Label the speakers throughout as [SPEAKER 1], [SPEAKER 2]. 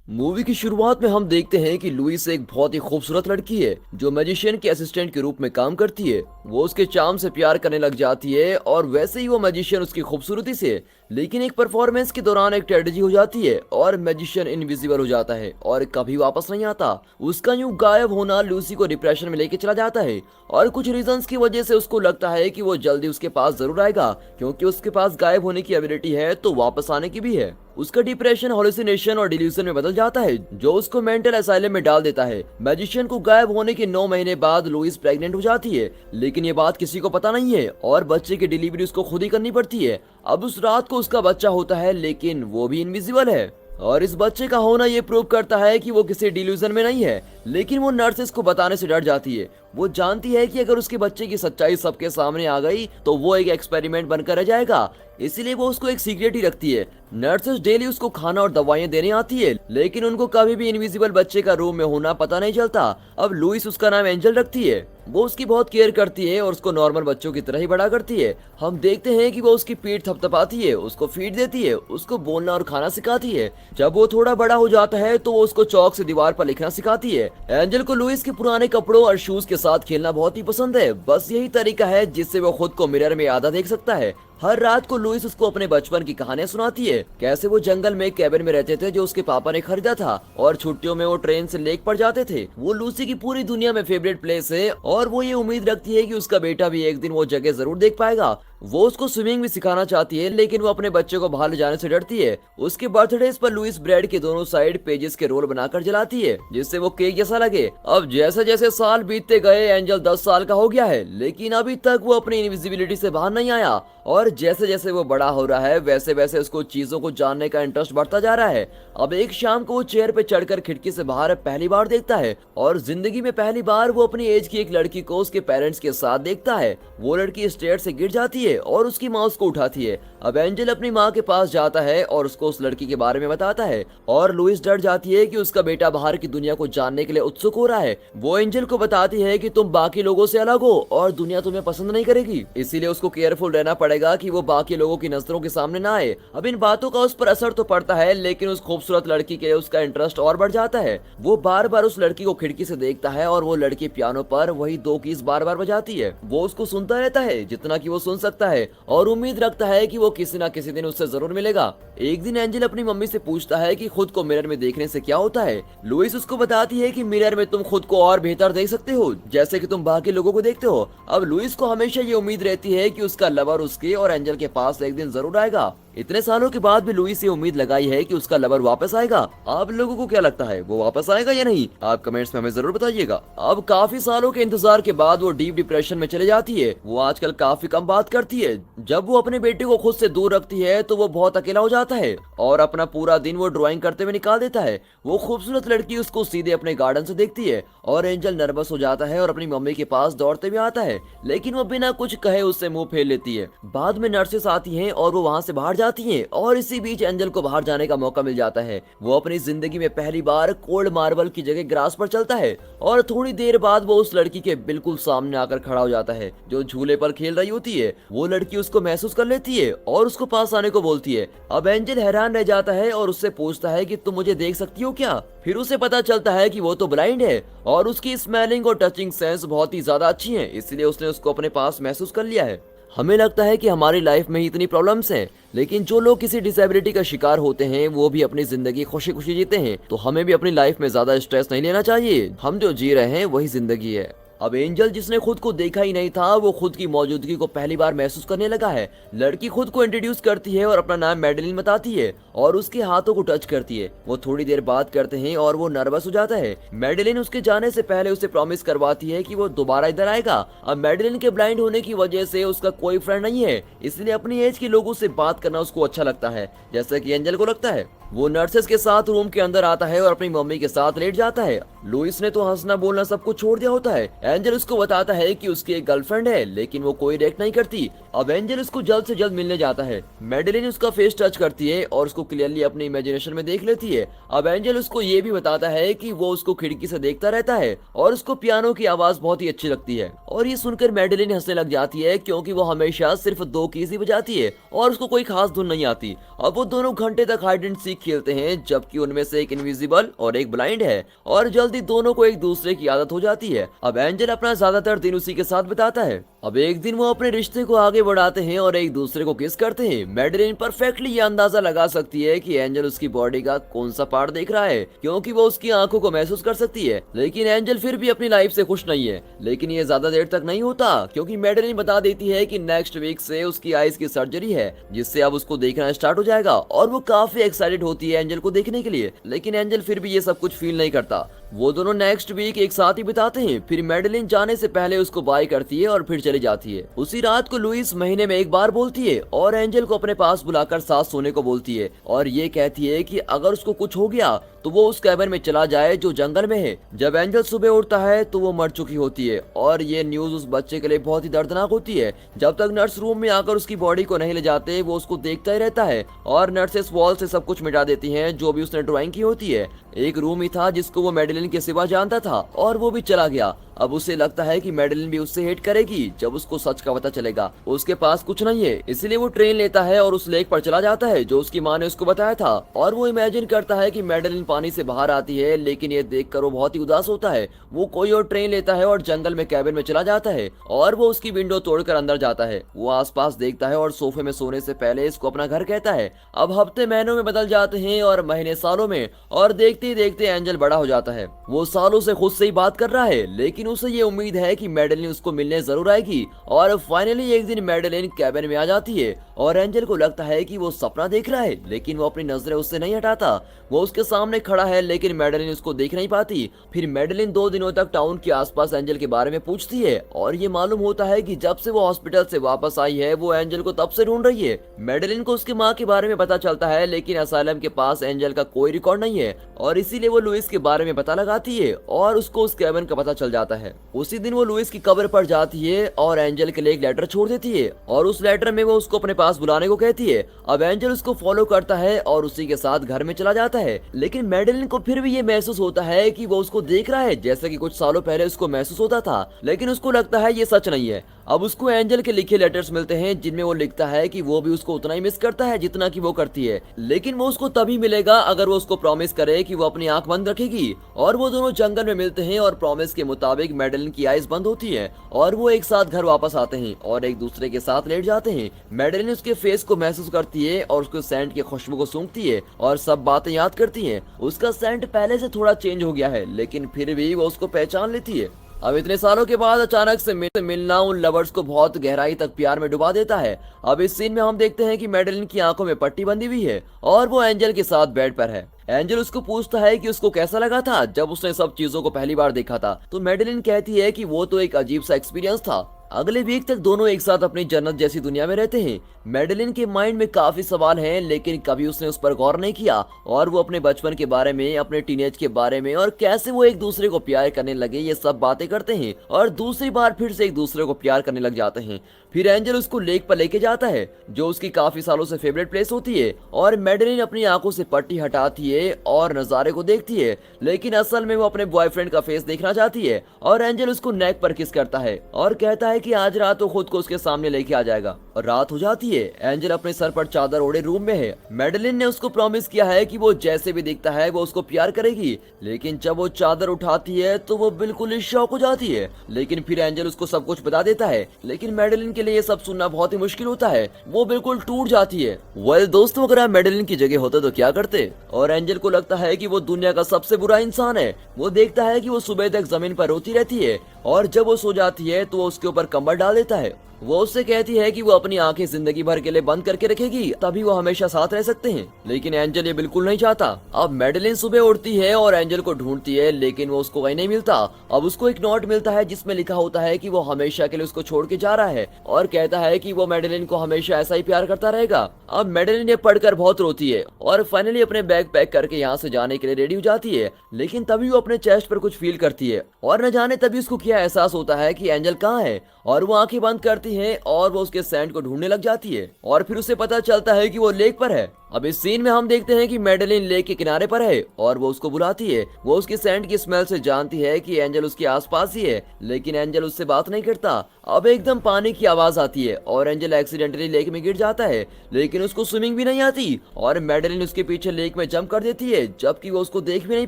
[SPEAKER 1] Movie की शुरुआत में हम देखते हैं कि लुइस एक बहुत ही खूबसूरत लड़की है जो मैजिशियन के असिस्टेंट के रूप में काम करती है। वो उसके चार्म से प्यार करने लग जाती है और वैसे ही वो मैजिशियन उसकी खूबसूरती से। लेकिन एक परफॉर्मेंस के दौरान एक ट्रेजेडी हो जाती है और मैजिशियन इनविजिबल हो जाता है और कभी वापस नहीं आता। उसका यूं गायब होना लूसी को डिप्रेशन में लेके चला जाता है और कुछ रीजंस की वजह से उसको लगता है कि वो जल्दी उसके पास जरूर आएगा, क्योंकि उसके पास गायब होने की एबिलिटी है तो वापस आने की भी है। उसका डिप्रेशन हॉलुसिनेशन और डिल्यूजन में बदल जाता है जो उसको मेंटल असाइलम में डाल देता है। मैजिशियन को गायब होने के 9 महीने बाद लुइस प्रेग्नेंट हो जाती है, लेकिन ये बात किसी को पता नहीं है और बच्चे की डिलीवरी उसको खुद ही करनी पड़ती है। अब उस रात को उसका बच्चा होता है लेकिन वो भी इनविजिबल है और इस बच्चे का होना ये प्रूव करता है कि वो किसी डिल्यूजन में नहीं है। लेकिन वो नर्सेस को बताने से डर जाती है। वो जानती है कि अगर उसके बच्चे की सच्चाई सबके सामने आ गई तो वो एक एक्सपेरिमेंट बनकर रह जाएगा, इसीलिए वो उसको एक सीक्रेट ही रखती है। नर्सेस डेली उसको खाना और दवाइयां देने आती है, लेकिन उनको कभी भी इनविजिबल बच्चे का रूम में होना पता नहीं चलता। अब लुइस उसका नाम एंजल रखती है। वो उसकी बहुत केयर करती है और उसको नॉर्मल बच्चों की तरह ही बड़ा करती है। हम देखते हैं कि वो उसकी पीठ थपथपाती है, उसको फीड देती है, उसको बोलना और खाना सिखाती है। जब वो थोड़ा बड़ा हो जाता है तो वो उसको चौक से दीवार पर लिखना सिखाती है। एंजल को लुइस के पुराने कपड़ों और शूज के साथ खेलना बहुत ही पसंद है। बस यही तरीका है जिससे वो खुद को मिरर में आधा देख सकता है। हर रात को लुइस उसको अपने बचपन की कहानियां सुनाती है, कैसे वो जंगल में एक कैबिन में रहते थे जो उसके पापा ने खरीदा था और छुट्टियों में वो ट्रेन से लेक पर जाते थे। वो लूसी की पूरी दुनिया में फेवरेट प्लेस है और वो ये उम्मीद रखती है कि उसका बेटा भी एक दिन वो जगह जरूर देख पाएगा। वो उसको स्विमिंग भी सिखाना चाहती है, लेकिन वो अपने बच्चे को बाहर ले जाने से डरती है। उसके बर्थडे पर लुइस ब्रेड के दोनों साइड पेजेस के रोल बनाकर जलाती है जिससे वो केक जैसा लगे। अब जैसे जैसे साल बीतते गए एंजल 10 साल का हो गया है, लेकिन अभी तक वो अपनी इनविजिबिलिटी से बाहर नहीं आया। और जैसे जैसे वो बड़ा हो रहा है वैसे वैसे उसको चीजों को जानने का इंटरेस्ट बढ़ता जा रहा है। अब एक शाम को वो चेयर पे चढ़कर खिड़की से बाहर पहली बार देखता है और जिंदगी में पहली बार वो अपनी एज की एक लड़की को उसके पेरेंट्स के साथ देखता है। वो लड़की स्टेयर से गिर जाती है और उसकी माँ उसको उठाती है। अब एंजल अपनी माँ के पास जाता है और उसको उस लड़की के बारे में बताता है और लुइस डर जाती है कि उसका बेटा बाहर की दुनिया को जानने के लिए उत्सुक हो रहा है। वो एंजल को बताती है कि तुम बाकी लोगों से अलग हो और दुनिया तुम्हें पसंद नहीं करेगी, इसीलिए उसको केयरफुल रहना पड़ेगा कि वो बाकी लोगों की नजरों के सामने ना आए। अब इन बातों का उस पर असर तो पड़ता है, लेकिन उस खूबसूरत लड़की के उसका इंटरेस्ट और बढ़ जाता है। वो बार बार उस लड़की को खिड़की से देखता है और वो लड़की पियानो पर वही 2 कीज बार बार बजाती है। वो उसको सुनता रहता है जितना कि वो सुन सकता है और उम्मीद रखता है कि वो किसी ना किसी दिन उससे जरूर मिलेगा। एक दिन एंजल अपनी मम्मी से पूछता है कि खुद को मिरर में देखने से क्या होता है। लुइस उसको बताती है कि मिरर में तुम खुद को और बेहतर देख सकते हो, जैसे कि तुम बाकी लोगों को देखते हो। अब लुइस को हमेशा ये उम्मीद रहती है कि उसका लवर उसके और एंजल के पास एक दिन जरूर आएगा। इतने सालों के बाद भी लुइस ये उम्मीद लगाई है कि उसका लवर वापस आएगा। आप लोगों को क्या लगता है, वो वापस आएगा या नहीं? आप कमेंट्स में हमें जरूर बताइएगा। अब काफी सालों के इंतजार के बाद वो डीप डिप्रेशन में चले जाती है। वो आजकल काफी कम बात करती है। जब वो अपने बेटे को खुद से दूर रखती है तो वो बहुत अकेला हो जाता है और अपना पूरा दिन वो ड्राइंग करते हुए निकाल देता है। वो खूबसूरत लड़की उसको सीधे अपने गार्डन से देखती है और एंजल नर्वस हो जाता है और अपनी मम्मी के पास दौड़ते हुए आता है, लेकिन वो बिना कुछ कहे उससे मुंह फेर लेती है। बाद में नर्सेस आती हैं और वो वहां से बाहर जाती हैं और इसी बीच एंजल को बाहर जाने का मौका मिल जाता है। वो अपनी जिंदगी में पहली बार कोल्ड मार्बल की जगह ग्रास पर चलता है और थोड़ी देर बाद वो उस लड़की के बिल्कुल सामने आकर खड़ा हो जाता है जो झूले पर खेल रही होती है। वो लड़की उसको महसूस कर लेती है और उसको पास आने को बोलती है। अब एंजल हैरान रह जाता है और उससे पूछता है कि तुम मुझे देख सकती हो क्या? फिर उसे पता चलता है कि वो तो ब्लाइंड है और उसकी स्मेलिंग और टचिंग सेंस बहुत ही ज्यादा अच्छी है, इसलिए उसने उसको अपने पास महसूस कर लिया है। हमें लगता है कि हमारी लाइफ में ही इतनी प्रॉब्लम्स हैं, लेकिन जो लोग किसी डिसेबिलिटी का शिकार होते हैं वो भी अपनी जिंदगी खुशी खुशी जीते हैं। तो हमें भी अपनी लाइफ में ज्यादा स्ट्रेस नहीं लेना चाहिए। हम जो जी रहे हैं वही जिंदगी है। अब एंजल जिसने खुद को देखा ही नहीं था वो खुद की मौजूदगी को पहली बार महसूस करने लगा है। लड़की खुद को इंट्रोड्यूस करती है और अपना नाम मैडेलिन बताती है और उसके हाथों को टच करती है। वो थोड़ी देर बात करते हैं और वो नर्वस हो जाता है। मैडेलिन उसके जाने से पहले उसे प्रॉमिस करवाती है कि वो दोबारा इधर आएगा। अब मैडेलिन के ब्लाइंड होने की वजह से उसका कोई फ्रेंड नहीं है, इसलिए अपनी एज के लोगों से बात करना उसको अच्छा लगता है, जैसा कि एंजल को लगता है। वो नर्सेस के साथ रूम के अंदर आता है और अपनी मम्मी के साथ लेट जाता है। लुइस ने तो हंसना बोलना सब कुछ छोड़ दिया होता है। एंजल उसको बताता है कि उसकी एक गर्लफ्रेंड है, लेकिन वो कोई रिएक्ट नहीं करती। अब एंजल उसको जल्द से जल्द मिलने जाता है। मैडेलिन उसका फेस टच करती है और उसको क्लियरली अपनी इमेजिनेशन में देख लेती है। अब एंजल उसको ये भी बताता है कि वो उसको खिड़की से देखता रहता है और उसको पियानो की आवाज बहुत ही अच्छी लगती है। और ये सुनकर मैडेलिन हंसने लग जाती है, क्योंकि वो हमेशा सिर्फ 2 कीज ही बजाती है और उसको कोई खास धुन नहीं आती। अब वो दोनों घंटे तक हाइड एंड सीक लीग खेलते हैं, जबकि उनमें से एक इनविजिबल और एक ब्लाइंड है, और जल्दी दोनों को एक दूसरे की आदत हो जाती है। अब एंजल अपना ज्यादातर दिन उसी के साथ बिताता है। अब एक दिन वो अपने रिश्ते को आगे बढ़ाते हैं और एक दूसरे को किस करते हैं। मैडेलिन परफेक्टली ये अंदाजा लगा सकती है कि एंजल उसकी बॉडी का कौन सा पार्ट देख रहा है, क्योंकि वो उसकी आंखों को महसूस कर सकती है। लेकिन एंजल फिर भी अपनी लाइफ से खुश नहीं है। लेकिन ये ज्यादा देर तक नहीं होता, क्योंकि मैडेलिन बता देती है कि नेक्स्ट वीक से उसकी आईज की सर्जरी है, जिससे अब उसको देखना स्टार्ट हो जाएगा। और वो काफी एक्साइटेड होती है एंजल को देखने के लिए। लेकिन एंजल फिर भी ये सब कुछ फील नहीं करता। वो दोनों नेक्स्ट वीक एक साथ ही बिताते हैं। फिर मैडेलिन जाने से पहले उसको बाय करती है और फिर चली जाती है। उसी रात को लुइस महीने में एक बार बोलती है और एंजल को अपने पास बुलाकर साथ सोने को बोलती है, और ये कहती है कि अगर उसको कुछ हो गया तो वो उस कैबिन में चला जाए जो जंगल में है। जब एंजल सुबह उठता है तो वो मर चुकी होती है, और ये न्यूज उस बच्चे के लिए बहुत ही दर्दनाक होती है। जब तक नर्स रूम में आकर उसकी बॉडी को नहीं ले जाते, वो उसको देखता ही रहता है, और नर्सेस वॉल से सब कुछ मिटा देती हैं जो भी उसने ड्राइंग की होती है। एक रूम ही था जिसको वो मैडेलिन के सिवा जानता था, और वो भी चला गया। अब उसे लगता है कि मैडेलिन भी उससे हेट करेगी जब उसको सच का पता चलेगा। उसके पास कुछ नहीं है, इसलिए वो ट्रेन लेता है और उस लेक पर चला जाता है जो उसकी माँ ने उसको बताया था। और वो इमेजिन करता है कि मैडेलिन पानी से बाहर आती है, लेकिन ये देखकर वो बहुत ही उदास होता है। वो कोई और ट्रेन लेता है और जंगल में कैबिन में चला जाता है, और वो उसकी विंडो तोड़कर अंदर जाता है। वो आसपास देखता है और सोफे में सोने से पहले इसको अपना घर कहता है। अब हफ्ते महीनों में बदल जाते हैं और महीने सालों में, और देखते ही देखते एंजल बड़ा हो जाता है। वो सालों से खुद से ही बात कर रहा है, लेकिन उसे ये उम्मीद है कि मैडेलिन उसको मिलने जरूर आएगी। और फाइनली एक दिन मैडेलिन कैबिन में आ जाती है, और एंजल को लगता है कि वो सपना देख रहा है, लेकिन वो अपनी नजरें उससे नहीं हटाता। वो उसके सामने खड़ा है, लेकिन मैडेलिन उसको देख नहीं पाती। फिर मैडेलिन 2 दिनों तक टाउन के आसपास एंजल के बारे में पूछती है, और ये मालूम होता है कि जब से वो हॉस्पिटल से वापस आई है, वो एंजल को तब से ढूंढ रही है। मैडेलिन को उसकी माँ के बारे में पता चलता है, लेकिन असाइलम के पास एंजल का कोई रिकॉर्ड नहीं है, और इसीलिए वो लुइस के बारे में पता लगाती है, और उसको उस कैबिन का पता चल जाता है। उसी दिन वो लुइस की कब्र पर जाती है और एंजल के लिए एक लेटर छोड़ देती है, और उस लेटर में वो उसको अपने पास बुलाने को कहती है। अब एंजल उसको फॉलो करता है और उसी के साथ घर में चला जाता है। लेकिन मैडेलिन को फिर भी ये महसूस होता है कि वो उसको देख रहा है, जैसे कि कुछ सालों पहले उसको महसूस होता था। लेकिन उसको लगता है ये सच नहीं है। अब उसको एंजल के लिखे लेटर्स मिलते हैं, जिनमें वो लिखता है कि वो भी उसको उतना ही मिस करता है जितना कि वो करती है, लेकिन वो उसको तभी मिलेगा अगर वो उसको प्रॉमिस करे कि वो अपनी आंख बंद रखेगी। और वो दोनों जंगल में मिलते हैं, और प्रॉमिस के मुताबिक मैडेलिन की आईज बंद होती है, और वो एक साथ घर वापस आते हैं और एक दूसरे के साथ लेट जाते हैं। मैडेलिन उसके फेस को महसूस करती है और उसके सेंट की खुशबू को सूंघती है और सब बातें याद करती है। उसका सेंट पहले से थोड़ा चेंज हो गया है, लेकिन फिर भी वो उसको पहचान लेती है। अब इतने सालों के बाद अचानक से मिलना उन लवर्स को बहुत गहराई तक प्यार में डुबा देता है। अब इस सीन में हम देखते हैं कि मैडेलिन की आंखों में पट्टी बंधी हुई है, और वो एंजल के साथ बेड पर है। एंजल उसको पूछता है कि उसको कैसा लगा था जब उसने सब चीजों को पहली बार देखा था, तो मैडेलिन कहती है कि वो तो एक अजीब सा एक्सपीरियंस था। अगले वीक तक दोनों एक साथ अपनी जन्नत जैसी दुनिया में रहते हैं। मैडेलिन के माइंड में काफी सवाल हैं, लेकिन कभी उसने उस पर गौर नहीं किया, और वो अपने बचपन के बारे में, अपने टीनेज के बारे में, और कैसे वो एक दूसरे को प्यार करने लगे, ये सब बातें करते हैं, और दूसरी बार फिर से एक दूसरे को प्यार करने लग जाते हैं। फिर एंजल उसको लेक पर लेके जाता है, जो उसकी काफी सालों से फेवरेट प्लेस होती है, और मैडेलिन अपनी आंखों से पट्टी हटाती है और नजारे को देखती है, लेकिन असल में वो अपने बॉयफ्रेंड का फेस देखना चाहती है। और एंजल उसको नेक पर किस करता है और कहता है कि आज रात वो खुद को उसके सामने लेके आ जाएगा। और रात हो जाती है। एंजल अपने सर पर चादर ओढ़े रूम में है। मैडेलिन ने उसको प्रॉमिस किया है कि वो जैसे भी दिखता है वो उसको प्यार करेगी, लेकिन जब वो चादर उठाती है तो वो बिल्कुल ही शॉक हो जाती है। लेकिन फिर एंजल उसको सब कुछ बता देता है, लेकिन मैडेलिन के लिए ये सब सुनना बहुत ही मुश्किल होता है। वो बिल्कुल टूट जाती है। वेल दोस्तों, अगर आप मैडेलिन की जगह होते तो क्या करते? और एंजल को लगता है कि वो दुनिया का सबसे बुरा इंसान है। वो देखता है कि वो सुबह तक जमीन पर रोती रहती है, और जब वो सो जाती है तो वो उसके ऊपर कंबल डाल देता है। वो उससे कहती है कि वो अपनी आंखें जिंदगी भर के लिए बंद करके रखेगी, तभी वो हमेशा साथ रह सकते हैं। लेकिन एंजल ये बिल्कुल नहीं चाहता। अब मैडेलिन सुबह उठती है और एंजल को ढूंढती है, लेकिन वो उसको कहीं नहीं मिलता। अब उसको एक नोट मिलता है जिसमें लिखा होता है कि वो हमेशा के लिए उसको छोड़ के जा रहा है, और कहता है कि वो मैडेलिन को हमेशा ऐसा ही प्यार करता रहेगा। अब मैडेलिन ये पढ़कर बहुत रोती है और फाइनली अपने बैग पैक करके यहाँ से जाने के लिए रेडी हो जाती है। लेकिन तभी वो अपने चेस्ट पर कुछ फील करती है, और न जाने तभी उसको क्या एहसास होता है कि एंजल कहाँ है, और वो आंखें बंद करती है और वो उसके सैंड को ढूंढने लग जाती है। और फिर उसे पता चलता है कि वो लेक पर है। अब इस सीन में हम देखते हैं कि मैडेलिन लेक के किनारे पर है और वो उसको बुलाती है। वो उसकी सेंट की स्मेल से जानती है कि एंजल उसके आसपास ही है, लेकिन एंजल उससे बात नहीं करता। अब एकदम पानी की आवाज आती है और एंजल एक्सीडेंटली लेक में गिर जाता है, लेकिन उसको स्विमिंग भी नहीं आती और मैडेलिन उसके पीछे लेक में जंप कर देती है, जबकि वो उसको देख भी नहीं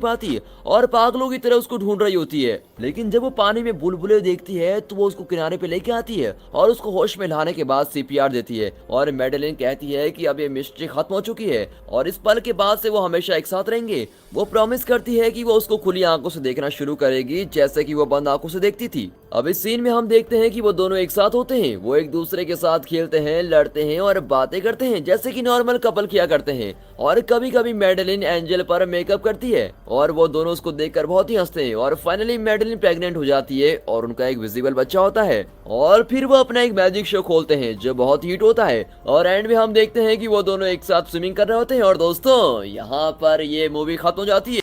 [SPEAKER 1] पाती और पागलों की तरह उसको ढूंढ रही होती है। लेकिन जब वो पानी में बुलबुले देखती है तो वो उसको किनारे पे लेके आती है और उसको होश में लाने के बाद सीपीआर देती है और मैडेलिन कहती है कि अब ये मिस्ट्री खत्म हो चुकी है और इस पल के बाद से वो हमेशा एक साथ रहेंगे। वो प्रॉमिस करती है कि वो उसको खुली आंखों से देखना शुरू करेगी, जैसे कि वो बंद आंखों से देखती थी। अब इस सीन में हम देखते हैं कि वो दोनों एक साथ होते हैं। वो एक दूसरे के साथ खेलते हैं, लड़ते हैं और बातें करते हैं, जैसे कि नॉर्मल कपल किया करते हैं। और कभी कभी मैडेलिन एंजल पर मेकअप करती है और वो दोनों उसको देखकर बहुत ही हंसते हैं और फाइनली मैडेलिन प्रेग्नेंट हो जाती है और उनका एक विजिबल बच्चा होता है। और फिर वो अपना एक मैजिक शो खोलते हैं जो बहुत हिट होता है और एंड में हम देखते हैं कि वो दोनों एक साथ स्विमिंग कर रहे होते हैं। और दोस्तों, यहाँ पर ये मूवी खत्म हो जाती है।